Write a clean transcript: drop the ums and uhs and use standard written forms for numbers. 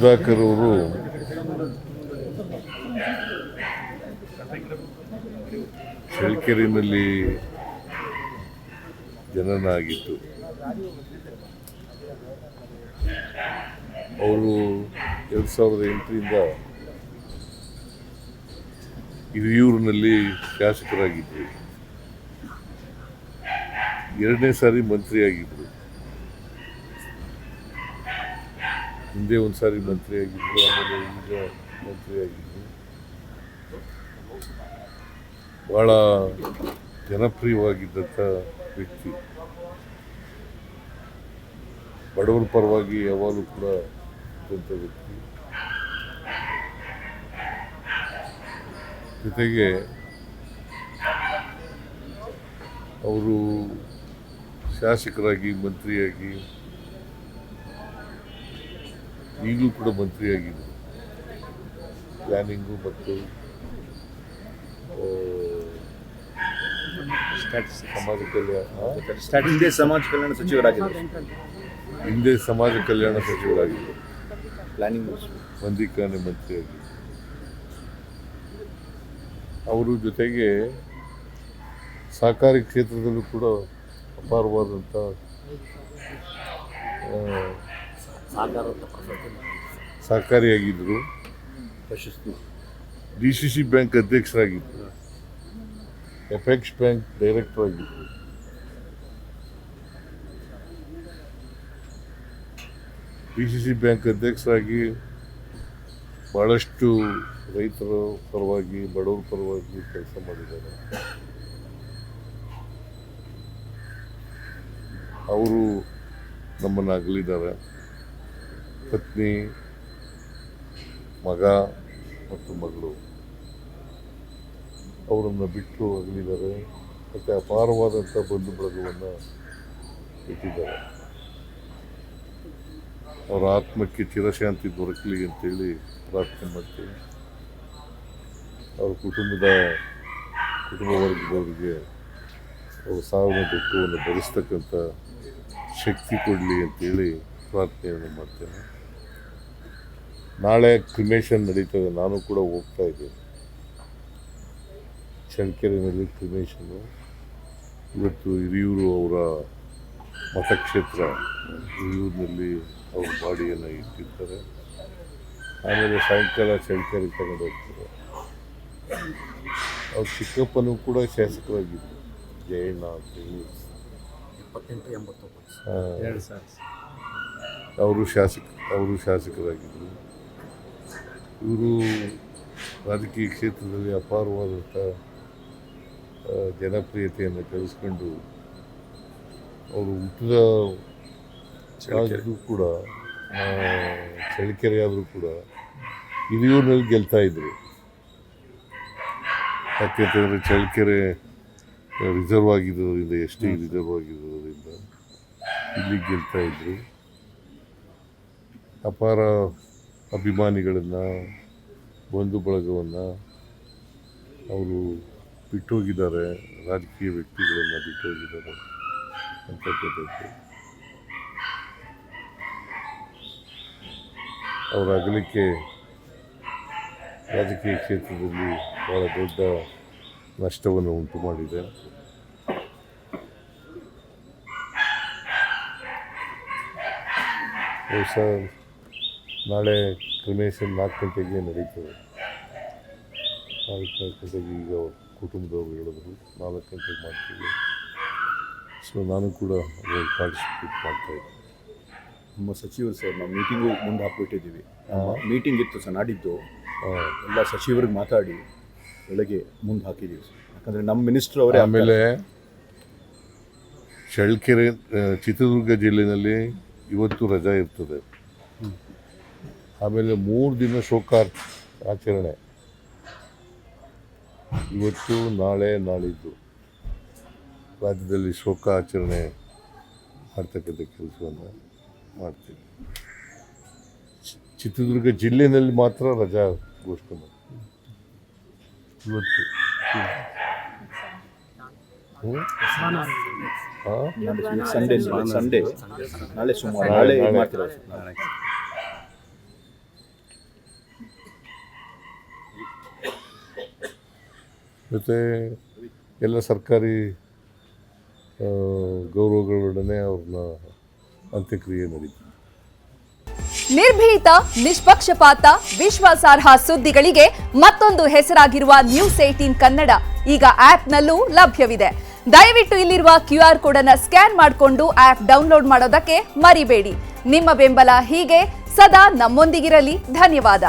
ಸುಧಾಕರ್ ಅವರು ಚಳ್ಳಕೆರೆಯಲ್ಲಿ ಜನನ ಆಗಿತ್ತು. ಅವರು 2008ರಿಂದ ಹಿರಿಯೂರಿನಲ್ಲಿ ಶಾಸಕರಾಗಿದ್ದರು. 2ನೇ ಸಾರಿ ಮಂತ್ರಿಯಾಗಿದ್ದರು. ಹಿಂದೆ ಒಂದು ಸಾರಿ ಮಂತ್ರಿಯಾಗಿದ್ದರು, ಆಮೇಲೆ ಈಗ ಮಂತ್ರಿಯಾಗಿದ್ದರು. ಭಾಳ ಜನಪ್ರಿಯವಾಗಿದ್ದಂಥ ವ್ಯಕ್ತಿ. ಬಡವರ ಪರವಾಗಿ ಯಾವಾಗಲೂ ಕೂಡ ಇದ್ದಂಥ ವ್ಯಕ್ತಿ. ಜೊತೆಗೆ ಅವರು ಶಾಸಕರಾಗಿ, ಮಂತ್ರಿಯಾಗಿ, ಈಗಲೂ ಕೂಡ ಮಂತ್ರಿಯಾಗಿದ್ದರು. ಪ್ಲಾನಿಂಗು ಮತ್ತು ಸಮಾಜ ಕಲ್ಯಾಣ ಹಿಂದೆ ಸಮಾಜ ಕಲ್ಯಾಣ ಸಚಿವರಾಗಿದ್ದರು. ಪ್ಲಾನಿಂಗ್ ಮಂದಿಕಾನೆ ಮಂತ್ರಿಯಾಗಿ ಅವರು. ಜೊತೆಗೆ ಸಹಕಾರಿ ಕ್ಷೇತ್ರದಲ್ಲೂ ಕೂಡ ಅಪಾರವಾದಂಥ ಸಹಕಾರಿಯಾಗಿದ್ದರು. ಪ್ರಶಸ್ತಿ DCC ಬ್ಯಾಂಕ್ ಅಧ್ಯಕ್ಷರಾಗಿದ್ದರು. ಎಪೆಕ್ಸ್ ಬ್ಯಾಂಕ್ ಡೈರೆಕ್ಟರ್ ಆಗಿದ್ದರು. DCC ಬ್ಯಾಂಕ್ ಅಧ್ಯಕ್ಷರಾಗಿ ಭಾಳಷ್ಟು ರೈತರ ಪರವಾಗಿ, ಬಡವರ ಪರವಾಗಿ ಕೆಲಸ ಮಾಡಿದ್ದಾರೆ. ಅವರು ನಮ್ಮನ್ನು ಅಗಲಿದ್ದಾರೆ. ಪತ್ನಿ, ಮಗ ಮತ್ತು ಮಗಳು ಅವರನ್ನು ಬಿಟ್ಟು ಅಗಲಿದ್ದಾರೆ. ಮತ್ತು ಅಪಾರವಾದಂಥ ಬಂಧು ಬಳಗವನ್ನು ಇಟ್ಟಿದ್ದಾರೆ. ಅವರ ಆತ್ಮಕ್ಕೆ ಚಿರಶಾಂತಿ ದೊರಕಲಿ ಅಂತೇಳಿ ಪ್ರಾರ್ಥನೆ ಮಾಡ್ತೀವಿ. ಅವರ ಕುಟುಂಬ ವರ್ಗದವರಿಗೆ ಅವರ ಸಾವಿನ ದುಃಖವನ್ನು ಭರಿಸ್ತಕ್ಕಂಥ ಶಕ್ತಿ ಕೊಡಲಿ ಅಂತೇಳಿ ಪ್ರಾರ್ಥನೆಯನ್ನು ಮಾಡ್ತೇನೆ. ನಾಳೆ ಕ್ರಿಮೇಷನ್ ನಡೀತದೆ. ನಾನು ಕೂಡ ಹೋಗ್ತಾ ಇದ್ದೇನೆ. ಚಳ್ಳಕೆರೆಯಲ್ಲಿ ಕ್ರಿಮೇಷನ್ನು. ಇವತ್ತು ಹಿರಿಯೂರು ಅವರ ಮತಕ್ಷೇತ್ರ ಹಿರಿಯೂರಿನಲ್ಲಿ ಅವ್ರ ಬಾಡಿಯನ್ನು ಇಟ್ಟಿರ್ತಾರೆ. ಆಮೇಲೆ ಸಾಯಂಕಾಲ ಚಳ್ಳಕೆರೆ ತಗೊಂಡು ಹೋಗ್ತಾರೆ. ಅವ್ರ ಚಿಕ್ಕಪ್ಪನೂ ಕೂಡ ಶಾಸಕರಾಗಿದ್ದರು, ಜಯಣ್ಣ ಅಂತೇಳಿ. ಅವರು ಶಾಸಕರಾಗಿದ್ದರು. ಇವರು ರಾಜಕೀಯ ಕ್ಷೇತ್ರದಲ್ಲಿ ಅಪಾರವಾದಂಥ ಜನಪ್ರಿಯತೆಯನ್ನು ಗಳಿಸ್ಕೊಂಡು ಅವರು ಹುಟ್ಟಿದ ಆದರೂ ಕೂಡ, ಚಳ್ಳಕೆರೆ ಆದರೂ ಕೂಡ ಹಿರಿಯೂರಿನಲ್ಲಿ ಗೆಲ್ತಾ ಇದ್ರು. ಯಾಕೆಂತಂದರೆ ಚಳ್ಳಕೆರೆ ರಿಸರ್ವ್ ಆಗಿರೋದ್ರಿಂದ, ST ರಿಸರ್ವ್ ಆಗಿರೋದ್ರಿಂದ ಇಲ್ಲಿ ಗೆಲ್ತಾ ಇದ್ರು. ಅಪಾರ ಅಭಿಮಾನಿಗಳನ್ನು, ಬಂಧು ಬಳಗವನ್ನು ಅವರು ಬಿಟ್ಟೋಗಿದ್ದಾರೆ. ರಾಜಕೀಯ ವ್ಯಕ್ತಿಗಳನ್ನು ಬಿಟ್ಟೋಗಿದ್ದಾರೆ ಅಂತಕ್ಕಂಥದ್ದು. ಅವರ ಅಗಲಿಕೆ ರಾಜಕೀಯ ಕ್ಷೇತ್ರದಲ್ಲಿ ಭಾಳ ದೊಡ್ಡ ನಷ್ಟವನ್ನು ಉಂಟು ಮಾಡಿದೆ. ನಾಳೆ ಕ್ರಿಮೇಷನ್ 4 ಗಂಟೆಗೆ ನಡೀತದೆ. 4 ಗಂಟೆಗೆ ಈಗ ಕುಟುಂಬದವರು ಹೇಳಿದ್ರು 4 ಗಂಟೆಗೆ ಮಾಡ್ತೀವಿ. ಸೊ ನಾನು ಕೂಡ ಪಾರ್ಟಿಸಿಪೇಟ್ ಮಾಡ್ತಾಯಿದ್ದೆ. ನಮ್ಮ ಸಚಿವರು ಸರ್, ನಾವು ಮೀಟಿಂಗು ಮುಂದೆ ಹಾಕ್ಬಿಟ್ಟಿದ್ದೀವಿ. ಮೀಟಿಂಗ್ ಇತ್ತು ಸರ್ ನಾಡಿದ್ದು. ಎಲ್ಲ ಸಚಿವರಿಗೆ ಮಾತಾಡಿ ಬೆಳಗ್ಗೆ ಮುಂದೆ ಹಾಕಿದ್ದೀವಿ ಸರ್. ಯಾಕಂದರೆ ನಮ್ಮ ಮಿನಿಸ್ಟ್ರ್ ಅವರೇ. ಆಮೇಲೆ ಚಳ್ಳಕೆರೆ, ಚಿತ್ರದುರ್ಗ ಜಿಲ್ಲೆಯಲ್ಲಿ ಇವತ್ತು ರಜಾ ಇರ್ತದೆ. ಆಮೇಲೆ 3 ದಿನ ಆಚರಣೆ. ಇವತ್ತು, ನಾಳೆ, ನಾಳಿದ್ದು ರಾಜ್ಯದಲ್ಲಿ ಆಚರಣೆ ಮಾಡ್ತಕ್ಕಂಥ ಕೆಲಸವನ್ನು ಮಾಡ್ತೀವಿ. ಚಿತ್ರದುರ್ಗ ಜಿಲ್ಲೆಯಲ್ಲಿ ಮಾತ್ರ ರಜಾ ಘೋಷಣೆ ಇವತ್ತು. ಸಂಡೇ ನಾಳೆ ಸೋಮವಾರ, ನಾಳೆ ಮಾಡ್ತೀರಾ? ಮತ್ತು ಎಲ್ಲ ಸರ್ಕಾರಿ ಗೌರವಗಳೊಡನೆ ಅವ್ರನ್ನ ಅಂತ್ಯಕ್ರಿಯೆ ನಡೀತು. ನಿರ್ಭೀತ, ನಿಷ್ಪಕ್ಷಪಾತ, ವಿಶ್ವಾಸಾರ್ಹ ಸುದ್ದಿಗಳಿಗೆ ಮತ್ತೊಂದು ಹೆಸರಾಗಿರುವ News18 ಕನ್ನಡ ಈಗ ಆಪ್ನಲ್ಲೂ ಲಭ್ಯವಿದೆ. ದಯವಿಟ್ಟು ಇಲ್ಲಿರುವ QR ಕೋಡ್ ಅನ್ನು ಸ್ಕ್ಯಾನ್ ಮಾಡಿಕೊಂಡು ಆಪ್ ಡೌನ್ಲೋಡ್ ಮಾಡೋದಕ್ಕೆ ಮರಿಬೇಡಿ. ನಿಮ್ಮ ಬೆಂಬಲ ಹೀಗೆ ಸದಾ ನಮ್ಮೊಂದಿಗಿರಲಿ. ಧನ್ಯವಾದ.